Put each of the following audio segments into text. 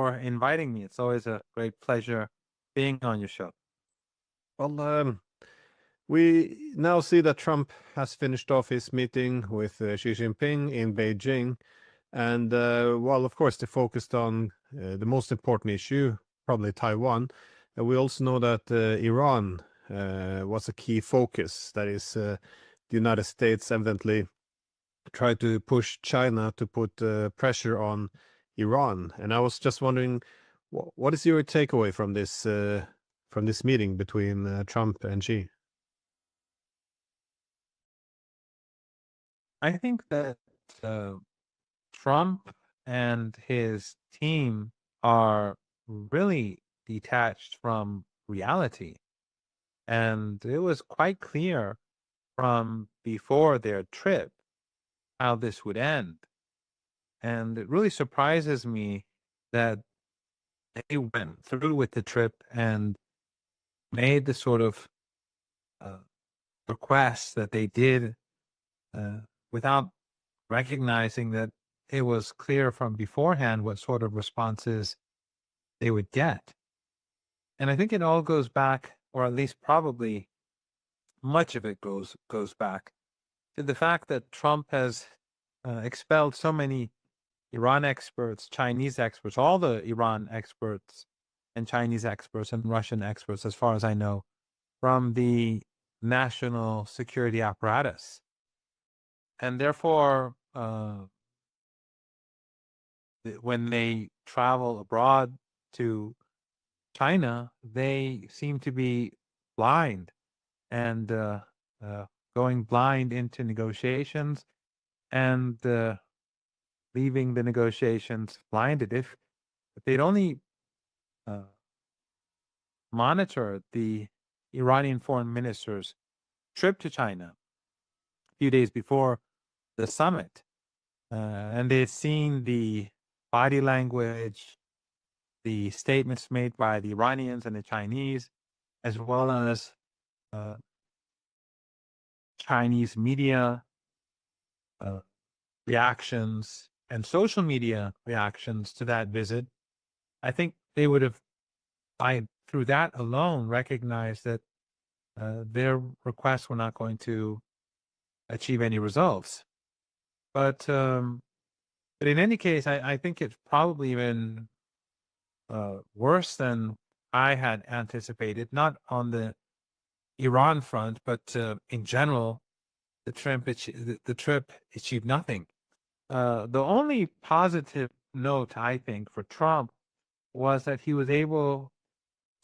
for inviting me. It's always a great pleasure being on your show. Well, we now see that Trump has finished off his meeting with Xi Jinping in Beijing. And well, of course, they focused on the most important issue, probably Taiwan. And we also know that Iran was a key focus. That is, the United States evidently tried to push China to put pressure on Iran. And I was just wondering, what is your takeaway from this meeting between Trump and Xi? I think that Trump and his team are really detached from reality. And it was quite clear from before their trip how this would end. And it really surprises me that they went through with the trip and made the sort of uh, requests that they did without recognizing that it was clear from beforehand what sort of responses they would get. And I think it all goes back, or at least probably much of it goes back to the fact that Trump has expelled so many Iran experts, Chinese experts, all the Iran experts and Chinese experts and Russian experts, as far as I know, from the national security apparatus. And therefore, when they travel abroad to China, they seem to be blind and going blind into negotiations and leaving the negotiations blinded. If they'd only monitor the Iranian foreign minister's trip to China a few days before the summit, and they'd seen the body language, the statements made by the Iranians and the Chinese, as well as Chinese media reactions and social media reactions to that visit, I think they would have, through that alone, recognized that their requests were not going to achieve any results. But in any case, I think it's probably even worse than I had anticipated, not on the Iran front, but in general, the trip achieved nothing. The only positive note, I think, for Trump was that he was able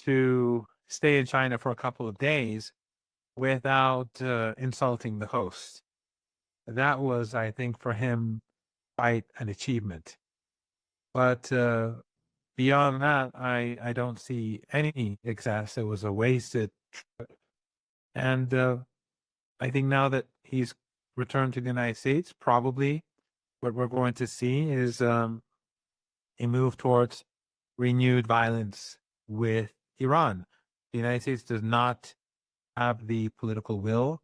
to stay in China for a couple of days without insulting the host. That was, I think, for him, quite an achievement. But beyond that, I don't see any excess. It was a wasted trip. And I think now that he's returned to the United States, probably what we're going to see is a move towards renewed violence with Iran. The United States does not have the political will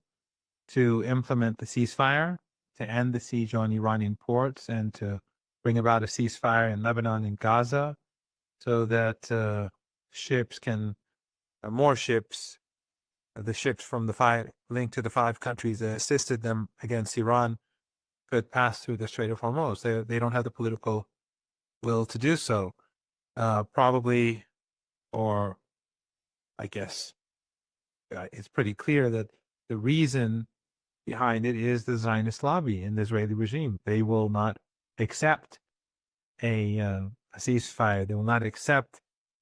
to implement the ceasefire, to end the siege on Iranian ports, and to bring about a ceasefire in Lebanon and Gaza so that ships can, more ships, the ships from the five, linked to the five countries that assisted them against Iran, could pass through the Strait of Hormuz. They don't have the political will to do so. Probably, or I guess it's pretty clear that the reason behind it is the Zionist lobby and the Israeli regime. They will not accept a ceasefire. They will not accept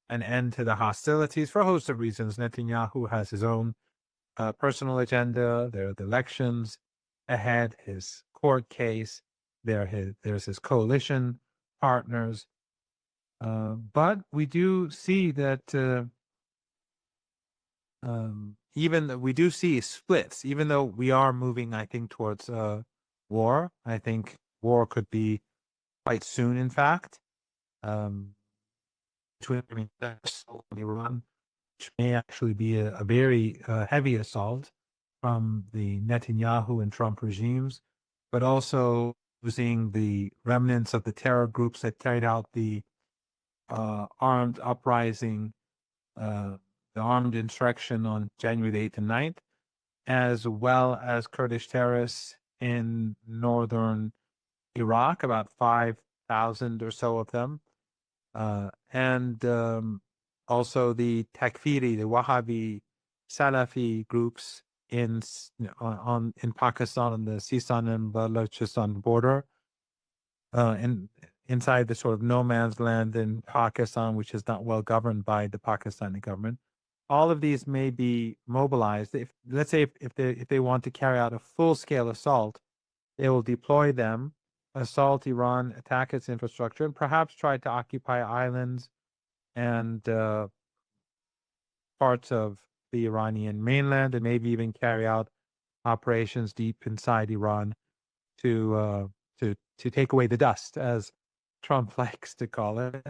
an end to the hostilities for a host of reasons. Netanyahu has his own personal agenda. There are the elections ahead, his court case. There's his coalition partners. But we do see that we do see splits, even though we are moving, I think, towards war. I think war could be quite soon, in fact, between Iran, which may actually be a very heavy assault from the Netanyahu and Trump regimes, but also using the remnants of the terror groups that carried out the armed uprising, the armed insurrection on January the 8th and 9th, as well as Kurdish terrorists in northern Iraq, about 5,000 or so of them, and also the Takfiri, the Wahhabi Salafi groups in Pakistan on the Sistan and Balochistan border, and inside the sort of no man's land in Pakistan, which is not well governed by the Pakistani government. All of these may be mobilized. If let's say if they want to carry out a full scale assault, they will deploy them, assault Iran, attack its infrastructure, and perhaps try to occupy islands and parts of the Iranian mainland, and maybe even carry out operations deep inside Iran to take away the dust, as Trump likes to call it.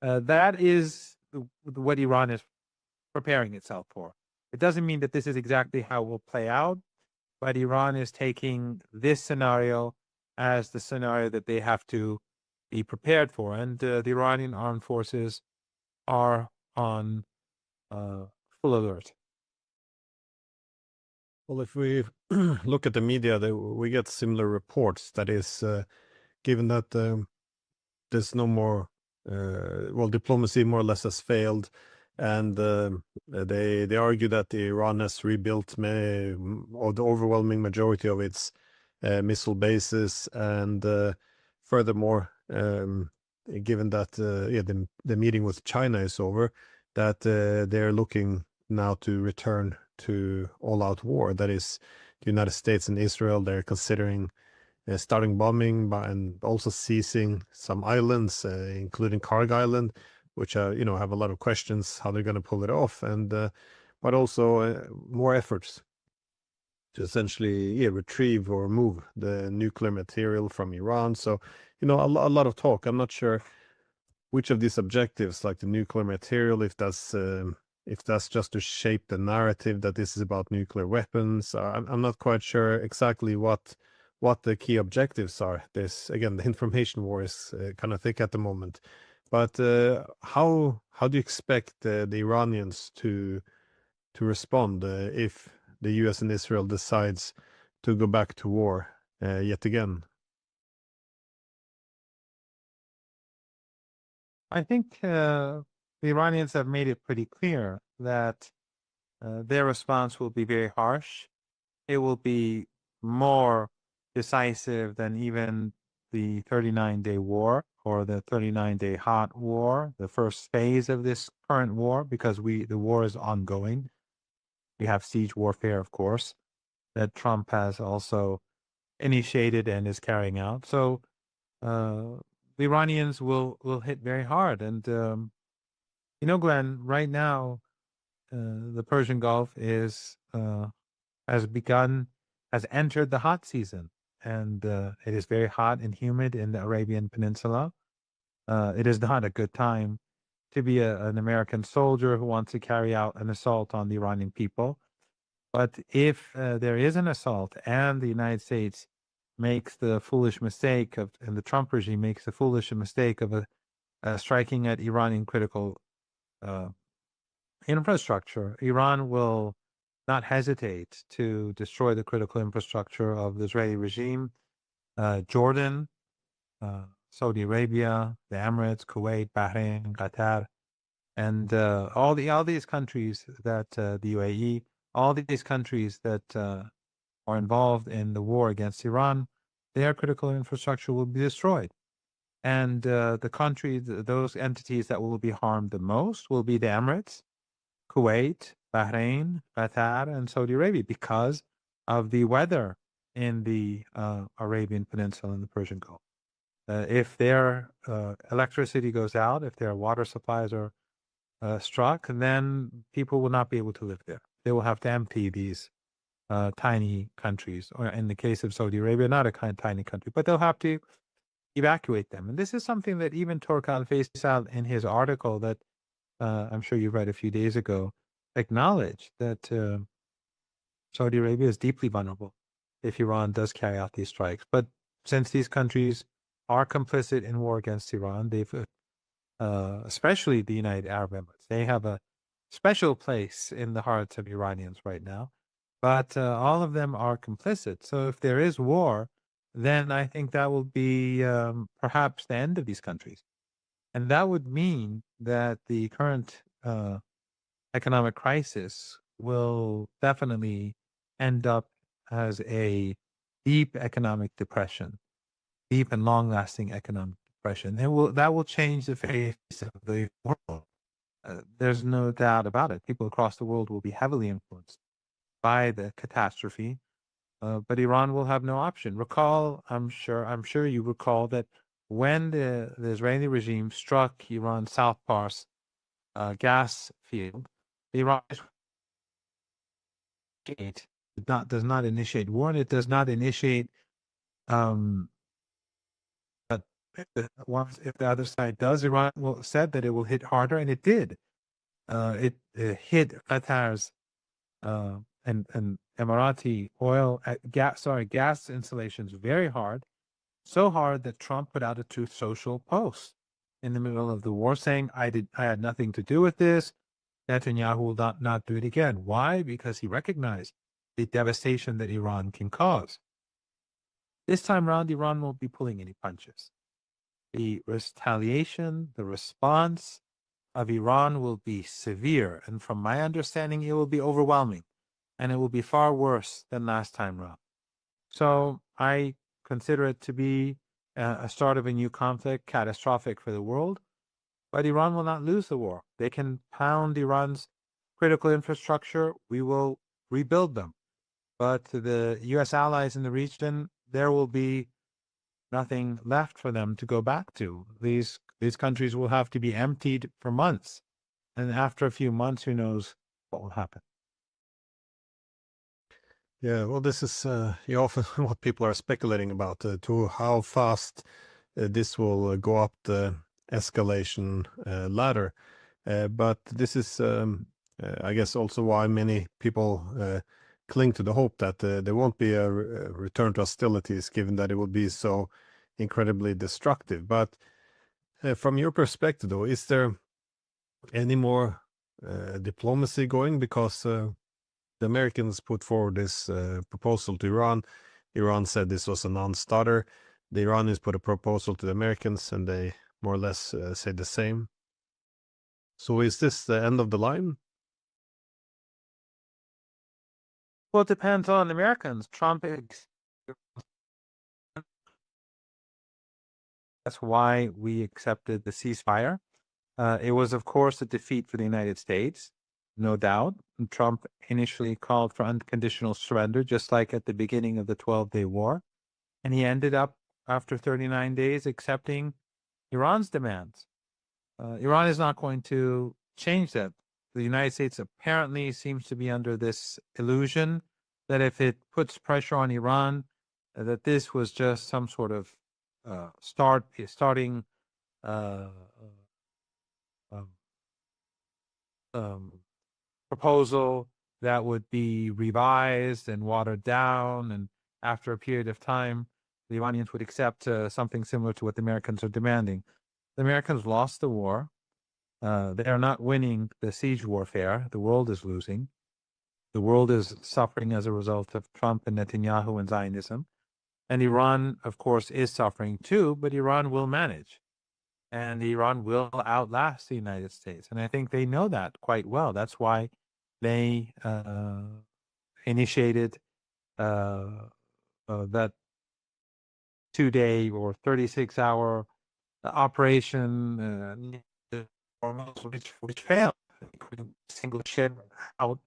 That is what Iran is preparing itself for. It doesn't mean that this is exactly how it will play out, but Iran is taking this scenario as the scenario that they have to be prepared for. And the Iranian armed forces are on full alert. Well, if we look at the media, we get similar reports. That is, given that there's no more, diplomacy more or less has failed, and they argue that Iran has rebuilt or the overwhelming majority of its missile bases, and furthermore, given that the meeting with China is over, that they're looking now to return to all-out war. That is, the United States and Israel, they're considering starting bombing and also seizing some islands, including Karg Island, which have a lot of questions how they're going to pull it off, and but also more efforts to essentially retrieve or remove the nuclear material from Iran. So a lot of talk. I'm not sure which of these objectives, like the nuclear material, if that's just to shape the narrative that this is about nuclear weapons. I'm not quite sure exactly what the key objectives are. There's, again, the information war is kind of thick at the moment. But how do you expect the Iranians to respond if the U.S. and Israel decides to go back to war yet again? I think the Iranians have made it pretty clear that their response will be very harsh. It will be more decisive than even the 39-day war or the 39-day hot war, the first phase of this current war, because the war is ongoing. We have siege warfare, of course, that Trump has also initiated and is carrying out. So the Iranians will hit very hard. And, Glenn, right now, the Persian Gulf has entered the hot season. And it is very hot and humid in the Arabian Peninsula. It is not a good time to be an American soldier who wants to carry out an assault on the Iranian people. But if there is an assault and the United States makes the foolish mistake and the Trump regime makes the foolish mistake of striking at Iranian critical infrastructure, Iran will not hesitate to destroy the critical infrastructure of the Israeli regime. Jordan, Saudi Arabia, the Emirates, Kuwait, Bahrain, Qatar, and all these countries that the UAE, all these countries that are involved in the war against Iran, their critical infrastructure will be destroyed. And the countries, those entities that will be harmed the most will be the Emirates, Kuwait, Bahrain, Qatar, and Saudi Arabia, because of the weather in the Arabian Peninsula and the Persian Gulf. If their electricity goes out, if their water supplies are struck, then people will not be able to live there. They will have to empty these tiny countries, or in the case of Saudi Arabia, not a tiny country, but they'll have to evacuate them. And this is something that even Turkan Faisal, in his article that I'm sure you read a few days ago, acknowledged that Saudi Arabia is deeply vulnerable if Iran does carry out these strikes. But since these countries are complicit in war against Iran, they've especially the United Arab Emirates. They have a special place in the hearts of Iranians right now, but all of them are complicit. So if there is war, then I think that will be perhaps the end of these countries. And that would mean that the current economic crisis will definitely end up as a deep economic depression, deep and long-lasting economic depression. That will change the face of the world. There's no doubt about it. People across the world will be heavily influenced by the catastrophe, but Iran will have no option. I'm sure you recall that when the Israeli regime struck Iran's South Pars gas field, Iran does not initiate war, and it does not initiate um, but if the other side does, Iran said that it will hit harder, and it did. It hit Qatar's and Emirati gas installations very hard, so hard that Trump put out a Truth Social post in the middle of the war saying, I had nothing to do with this. Netanyahu will not do it again. Why? Because he recognized the devastation that Iran can cause. This time around, Iran won't be pulling any punches. The retaliation, the response of Iran will be severe. And from my understanding, it will be overwhelming. And it will be far worse than last time around. So I consider it to be a start of a new conflict, catastrophic for the world. But Iran will not lose the war. They can pound Iran's critical infrastructure. We will rebuild them. But the U.S. allies in the region, there will be nothing left for them to go back to. These countries will have to be emptied for months. And after a few months, who knows what will happen. Yeah, well, this is often what people are speculating about, to how fast this will go up the escalation ladder. But this is, I guess, also why many people cling to the hope that there won't be a return to hostilities, given that it will be so incredibly destructive. But from your perspective, though, is there any more diplomacy going? Because the Americans put forward this proposal to Iran. Iran said this was a non-starter. The Iranians put a proposal to the Americans, and they more or less said the same. So is this the end of the line? Well, it depends on the Americans. That's why we accepted the ceasefire. It was, of course, a defeat for the United States, no doubt. And Trump initially called for unconditional surrender, just like at the beginning of the 12-day war. And he ended up, after 39 days, accepting Iran's demands. Iran is not going to change that. The United States apparently seems to be under this illusion that if it puts pressure on Iran, that this was just some sort of starting um, proposal that would be revised and watered down, and after a period of time, the Iranians would accept something similar to what the Americans are demanding. The Americans lost the war. They are not winning the siege warfare. The world is losing. The world is suffering as a result of Trump and Netanyahu and Zionism. And Iran, of course, is suffering too, but Iran will manage. And Iran will outlast the United States. And I think they know that quite well. That's why they initiated that 2-day or 36-hour operation, which failed, including single ship out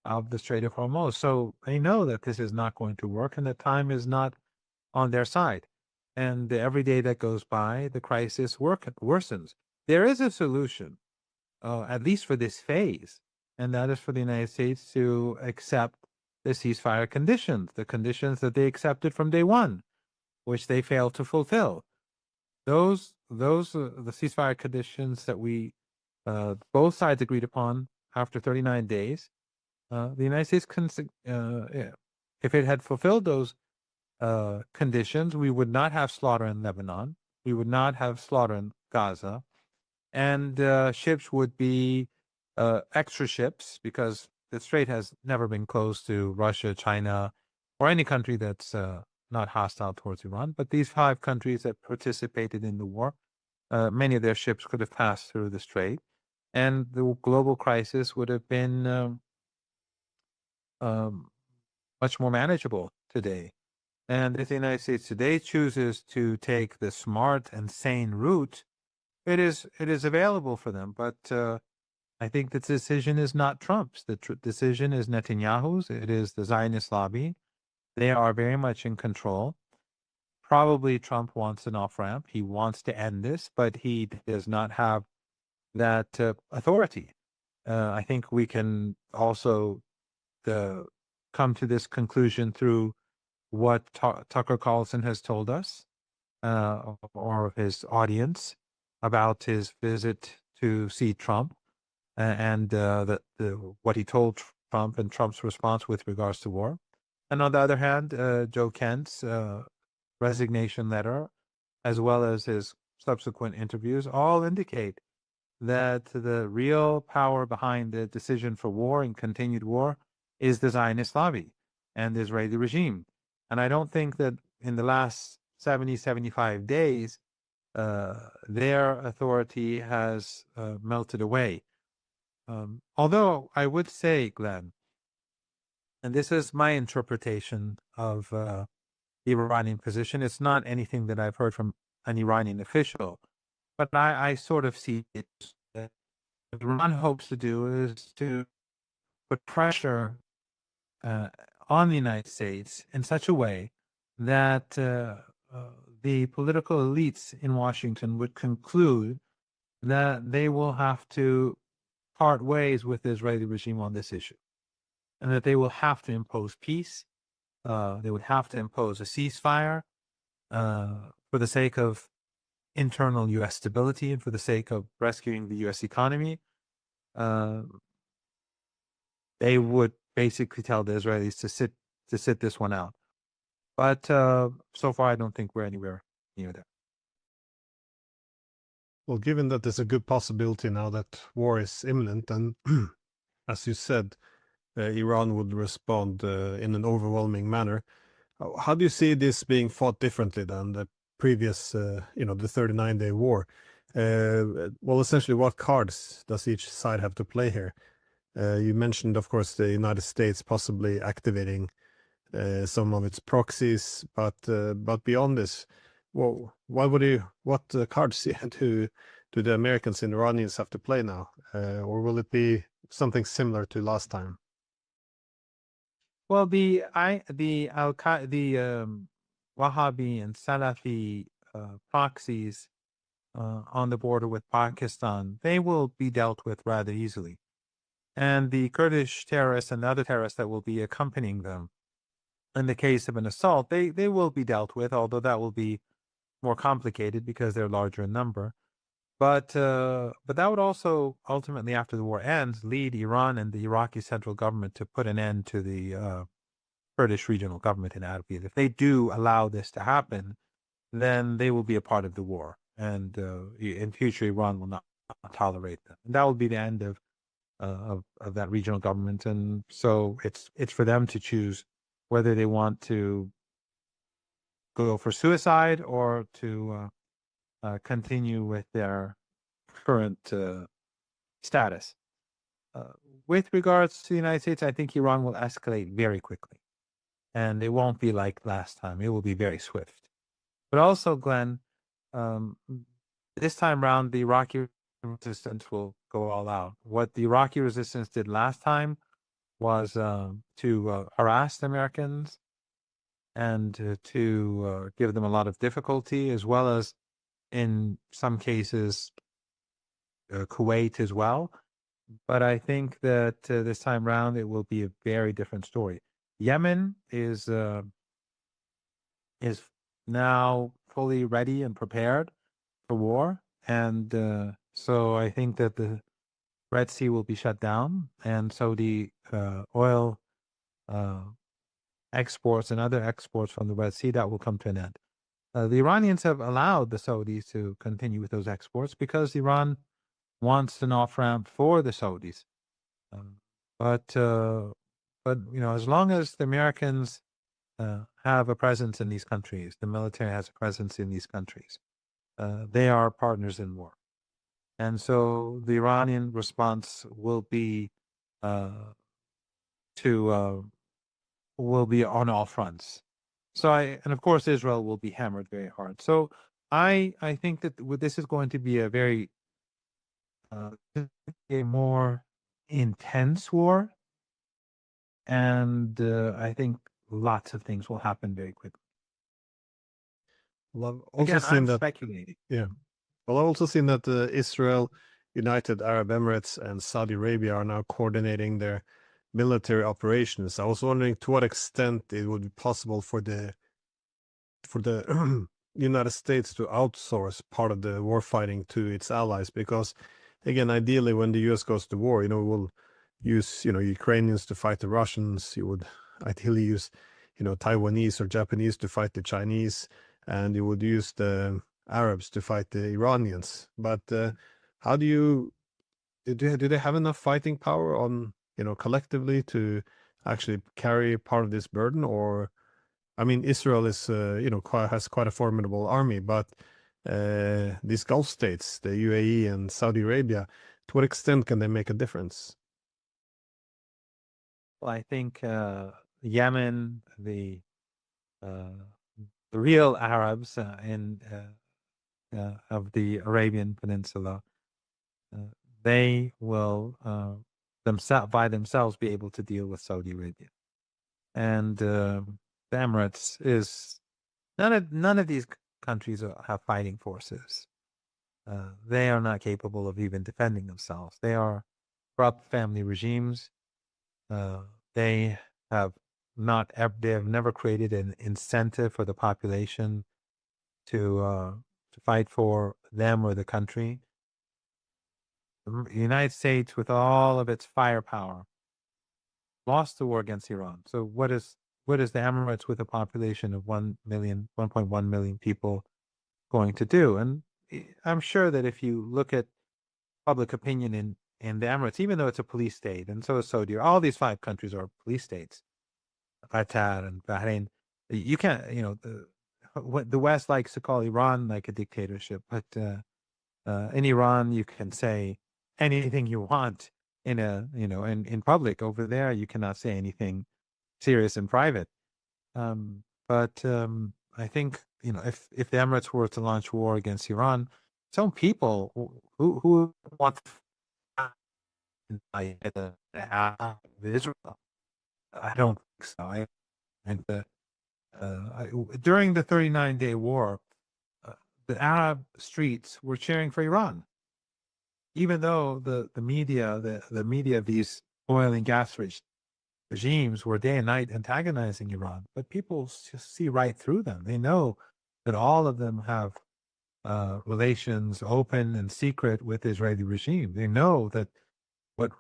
of the Strait of Hormuz. So they know that this is not going to work and that time is not on their side. And every day that goes by, the crisis worsens. There is a solution, at least for this phase, and that is for the United States to accept the ceasefire conditions, the conditions that they accepted from day one, which they failed to fulfill. Those the ceasefire conditions that we both sides agreed upon after 39 days. The United States, if it had fulfilled those conditions, we would not have slaughter in Lebanon. We would not have slaughter in Gaza. and ships would be extra ships because the Strait has never been closed to Russia, China, or any country that's not hostile towards Iran. But these 5 countries that participated in the war, many of their ships could have passed through the Strait, and the global crisis would have been um, much more manageable today. And if the United States today chooses to take the smart and sane route, it is available for them. But I think the decision is not Trump's. The decision is Netanyahu's. It is the Zionist lobby. They are very much in control. Probably Trump wants an off ramp. He wants to end this, but he does not have that authority. I think we can also come to this conclusion through what Tucker Carlson has told us, or his audience, about his visit to see Trump, and what he told Trump and Trump's response with regards to war. And on the other hand, Joe Kent's resignation letter, as well as his subsequent interviews, all indicate that the real power behind the decision for war and continued war is the Zionist lobby and the Israeli regime. And I don't think that in the last 70, 75 days, their authority has melted away. Although I would say, Glenn, and this is my interpretation of the Iranian position, it's not anything that I've heard from an Iranian official, but I sort of see it. That what Iran hopes to do is to put pressure on the United States in such a way that the political elites in Washington would conclude that they will have to part ways with the Israeli regime on this issue, and that they will have to impose peace. They would have to impose a ceasefire for the sake of internal U.S. stability and for the sake of rescuing the U.S. economy. They would basically tell the Israelis to sit this one out. But so far, I don't think we're anywhere near that. Well, given that there's a good possibility now that war is imminent, and as you said, Iran would respond in an overwhelming manner, how do you see this being fought differently than the previous, the 39-day war? Well, essentially, what cards does each side have to play here? You mentioned, of course, the United States possibly activating some of its proxies, but beyond this, well, what cards do the Americans and Iranians have to play now, or will it be something similar to last time? Well, the Wahhabi and Salafi proxies on the border with Pakistan, they will be dealt with rather easily. And the Kurdish terrorists and other terrorists that will be accompanying them, in the case of an assault, they will be dealt with, although that will be more complicated because they're larger in number. But that would also ultimately, after the war ends, lead Iran and the Iraqi central government to put an end to the Kurdish regional government in Erbil. If they do allow this to happen, then they will be a part of the war, and in future Iran will not tolerate them, and that will be the end of that regional government. And so it's for them to choose whether they want to go for suicide or to continue with their current status. With regards to the United States, I think Iran will escalate very quickly, and it won't be like last time. It will be very swift. But also, Glenn, this time around, the Iraqi resistance will go all out. What the Iraqi resistance did last time was to harass the Americans and to give them a lot of difficulty, as well as in some cases Kuwait as well. But I think that this time around it will be a very different story. Yemen is now fully ready and prepared for war, and so I think that the Red Sea will be shut down, and so the oil exports and other exports from the Red Sea, that will come to an end. The Iranians have allowed the Saudis to continue with those exports because Iran wants an off-ramp for the Saudis. Um, but as long as the Americans have a presence in these countries, the military has a presence in these countries, they are partners in war. And so the Iranian response will be will be on all fronts. And of course Israel will be hammered very hard. So I think that this is going to be a very a more intense war, and I think lots of things will happen very quickly. Well, I've also Again, seen I'm that. speculating. Yeah. Well, I've also seen that Israel, United Arab Emirates, and Saudi Arabia are now coordinating their military operations. I was wondering to what extent it would be possible for the United States to outsource part of the war fighting to its allies, because again, ideally, when the US goes to war, we'll use Ukrainians to fight the Russians. You would ideally use Taiwanese or Japanese to fight the Chinese, and you would use the Arabs to fight the Iranians. But how do they have enough fighting power on collectively to actually carry part of this burden? Or I mean, Israel is has quite a formidable army, but these Gulf states, the UAE and Saudi Arabia, to what extent can they make a difference? Well, I think Yemen, the real Arabs of the Arabian Peninsula, they will by themselves be able to deal with Saudi Arabia, and the Emirates is none of these countries have fighting forces. They are not capable of even defending themselves. They are corrupt family regimes. They have they have never created an incentive for the population to fight for them or the country. The United States, with all of its firepower, lost the war against Iran. So what is the Emirates with a population of 1.1 million people going to do? And I'm sure that if you look at public opinion in the Emirates, even though it's a police state, and so is Saudi, all these 5 countries are police states, Qatar and Bahrain. You can't, the West likes to call Iran like a dictatorship, but in Iran you can say anything you want in public. Over there you cannot say anything serious in private. But I think if the Emirates were to launch war against Iran, some people who want to fight Israel, I don't think so. And during the 39-day war, the Arab streets were cheering for Iran, even though the media, the media of these oil and gas rich regimes were day and night antagonizing Iran. But people just see right through them. They know that all of them have relations, open and secret, with the Israeli regime. They know that what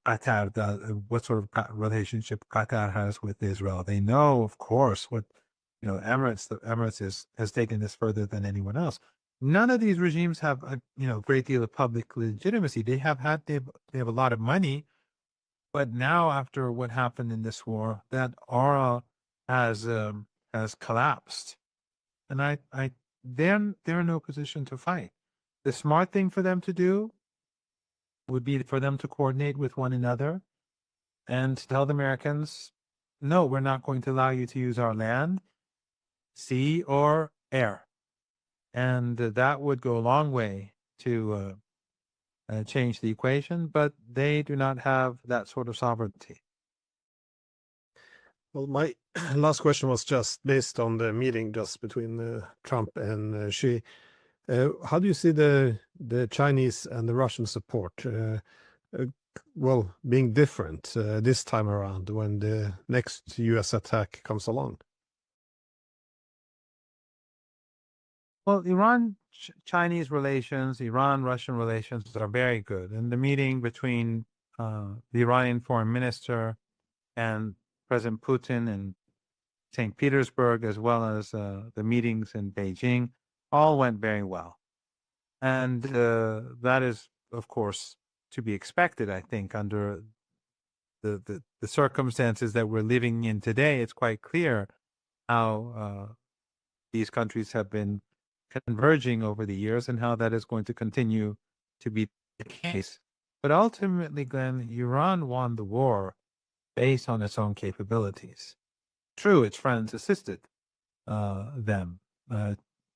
Qatar does, what sort of relationship Qatar has with Israel. They know, of course, what Emirates. The Emirates has taken this further than anyone else. None of these regimes have a great deal of public legitimacy. They have a lot of money, but now after what happened in this war, that aura has collapsed, and they're in no position to fight. The smart thing for them to do would be for them to coordinate with one another and tell the Americans, no, we're not going to allow you to use our land, sea, or air. And that would go a long way to change the equation, but they do not have that sort of sovereignty. Well, my last question was just based on the meeting just between Trump and Xi. How do you see the Chinese and the Russian support? Well, being different this time around when the next U.S. attack comes along? Well, Chinese relations, Iran-Russian relations are very good. And the meeting between the Iranian foreign minister and President Putin in St. Petersburg, as well as the meetings in Beijing, all went very well. And that is of course, to be expected, I think, under the circumstances that we're living in today. It's quite clear how these countries have been converging over the years and how that is going to continue to be the case. But ultimately, Glenn, Iran won the war based on its own capabilities. True, its friends assisted them,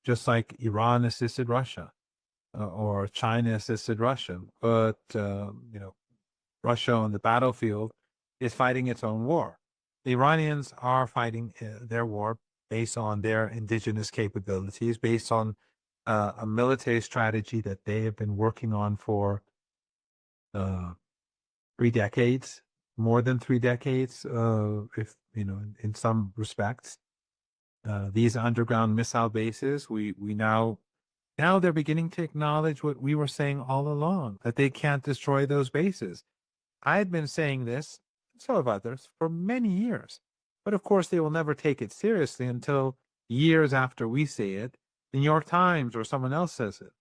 just like Iran assisted Russia or China assisted Russia. But, Russia on the battlefield is fighting its own war. The Iranians are fighting their war based on their indigenous capabilities, based on a military strategy that they have been working on for 3 decades, more than 3 decades, if in some respects. These underground missile bases, we now they're beginning to acknowledge what we were saying all along, that they can't destroy those bases. I've been saying this, so have others, for many years. But of course, they will never take it seriously until years after we say it, the New York Times or someone else says it.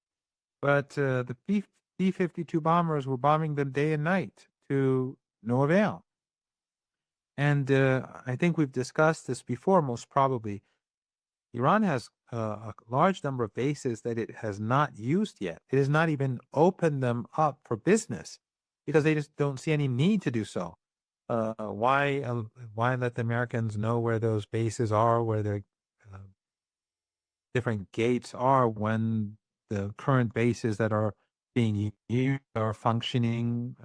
But the B-52 bombers were bombing them day and night to no avail. And I think we've discussed this before, most probably. Iran has a large number of bases that it has not used yet. It has not even opened them up for business because they just don't see any need to do so. Why let the Americans know where those bases are, where their different gates are, when the current bases that are being used are functioning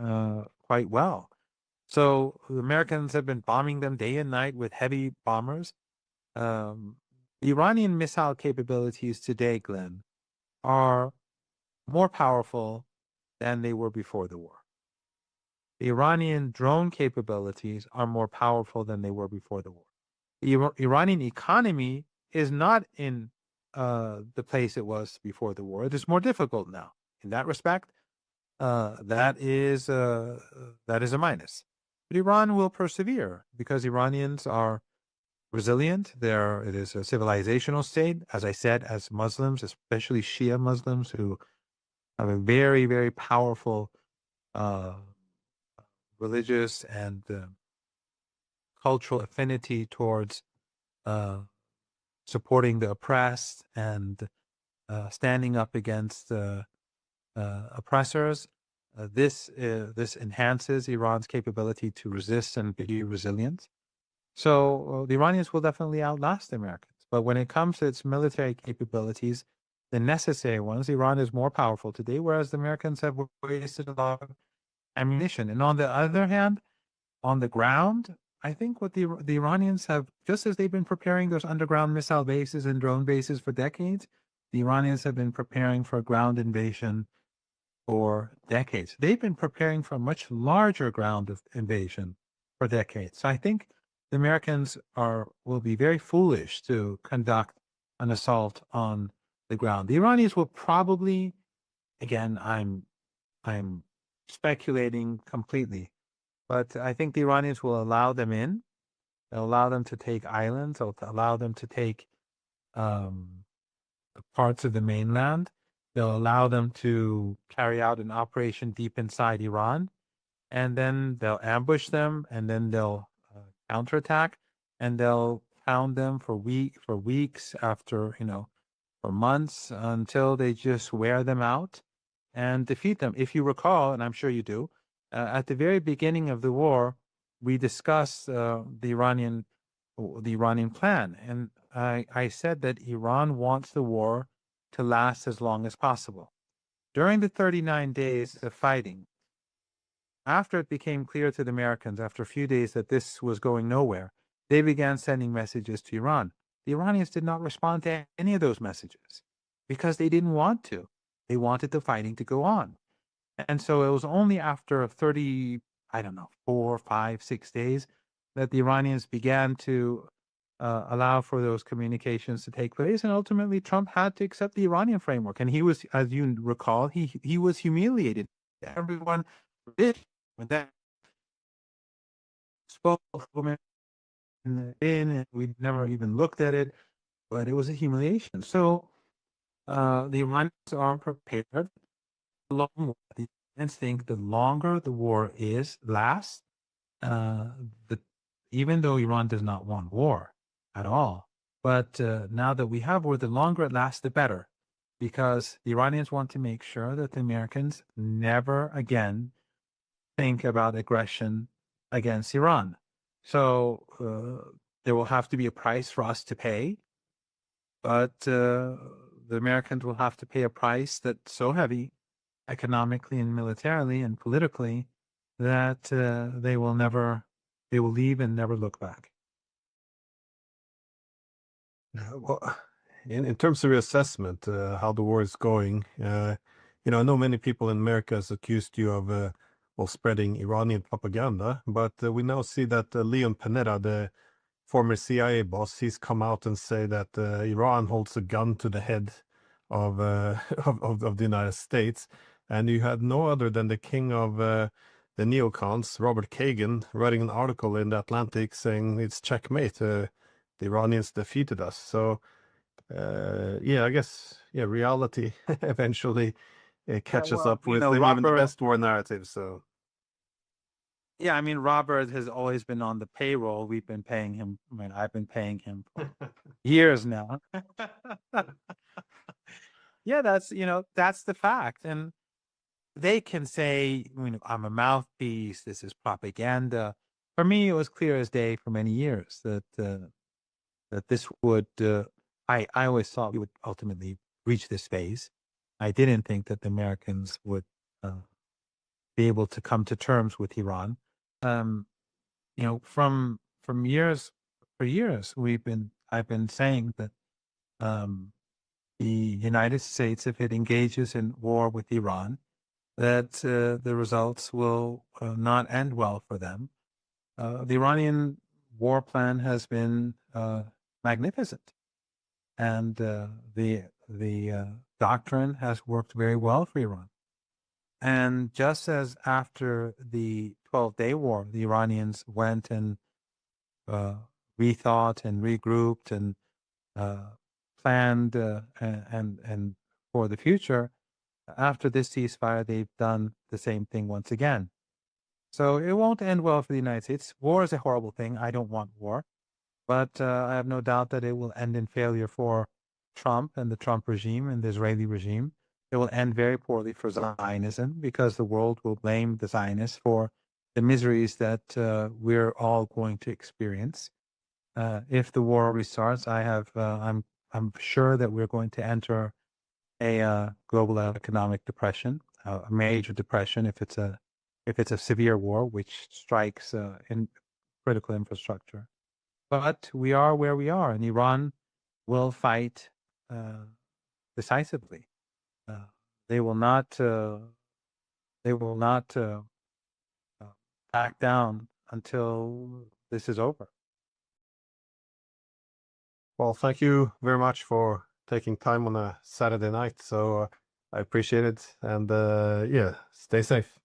quite well? So the Americans have been bombing them day and night with heavy bombers. The Iranian missile capabilities today, Glenn, are more powerful than they were before the war. The Iranian drone capabilities are more powerful than they were before the war. The Iranian economy is not in the place it was before the war. It is more difficult now. In that respect, that is a minus. But Iran will persevere because Iranians are resilient. It is a civilizational state, as I said, as Muslims, especially Shia Muslims, who have a very, very powerful religious and cultural affinity towards supporting the oppressed and standing up against oppressors. This enhances Iran's capability to resist and be resilient. So the Iranians will definitely outlast the Americans. But when it comes to its military capabilities, the necessary ones, Iran is more powerful today, whereas the Americans have wasted a lot of ammunition. And on the other hand, on the ground, I think what the Iranians have, just as they've been preparing those underground missile bases and drone bases for decades, the Iranians have been preparing for a ground invasion for decades. They've been preparing for a much larger ground invasion for decades. So I think the Americans will be very foolish to conduct an assault on the ground. The Iranians will probably, again, I'm speculating completely, but I think the Iranians will allow them in. They'll allow them to take islands. They'll allow them to take parts of the mainland. They'll allow them to carry out an operation deep inside Iran, and then they'll ambush them, and then they'll counterattack, and they'll pound them for weeks after, for months until they just wear them out and defeat them. If you recall, and I'm sure you do, at the very beginning of the war, we discussed the Iranian plan, and I said that Iran wants the war to last as long as possible. During the 39 days of fighting, after it became clear to the Americans after a few days that this was going nowhere, they began sending messages to Iran. The Iranians did not respond to any of those messages because they didn't want to. They wanted the fighting to go on. And so it was only after 30, 4, 5, 6 days that the Iranians began to allow for those communications to take place. And ultimately, Trump had to accept the Iranian framework. And he was, as you recall, he was humiliated. Everyone did when that spoke in, and we never even looked at it, but it was a humiliation. So the Iranians are prepared along with the think the longer the war lasts, the even though Iran does not want war at all, but now that we have war, the longer it lasts, the better, because the Iranians want to make sure that the Americans never again think about aggression against Iran. So there will have to be a price for us to pay, but the Americans will have to pay a price that's so heavy, economically and militarily and politically, that they will leave and never look back. Well, in terms of your assessment, how the war is going, I know many people in America has accused you of spreading Iranian propaganda, but we now see that Leon Panetta, the former CIA boss, he's come out and say that Iran holds a gun to the head of of the United States, and you had no other than the king of the neocons, Robert Kagan, writing an article in the Atlantic saying it's checkmate. The Iranians defeated us. So, I guess, reality eventually catches up with even the best war narrative. So, yeah, I mean, Robert has always been on the payroll. We've been paying him. I mean, I've been paying him for years now. Yeah, that's the fact. And they can say, I'm a mouthpiece. This is propaganda. For me, it was clear as day for many years that this would. I always thought we would ultimately reach this phase. I didn't think that the Americans would be able to come to terms with Iran. From years for years, I've been saying that the United States, if it engages in war with Iran, that the results will not end well for them. The Iranian war plan has been magnificent, and the doctrine has worked very well for Iran. And just as after the 12-day war, the Iranians went and rethought and regrouped and planned and for the future, after this ceasefire, they've done the same thing once again. So it won't end well for the United States. War is a horrible thing. I don't want war. But I have no doubt that it will end in failure for Trump and the Trump regime and the Israeli regime. It will end very poorly for Zionism, because the world will blame the Zionists for the miseries that we're all going to experience. If the war restarts, I'm sure that we're going to enter a global economic depression, a major depression if it's a severe war which strikes in critical infrastructure. But we are where we are, and Iran will fight decisively. They will not. They will not back down until this is over. Well, thank you very much for taking time on a Saturday night. So I appreciate it, and stay safe.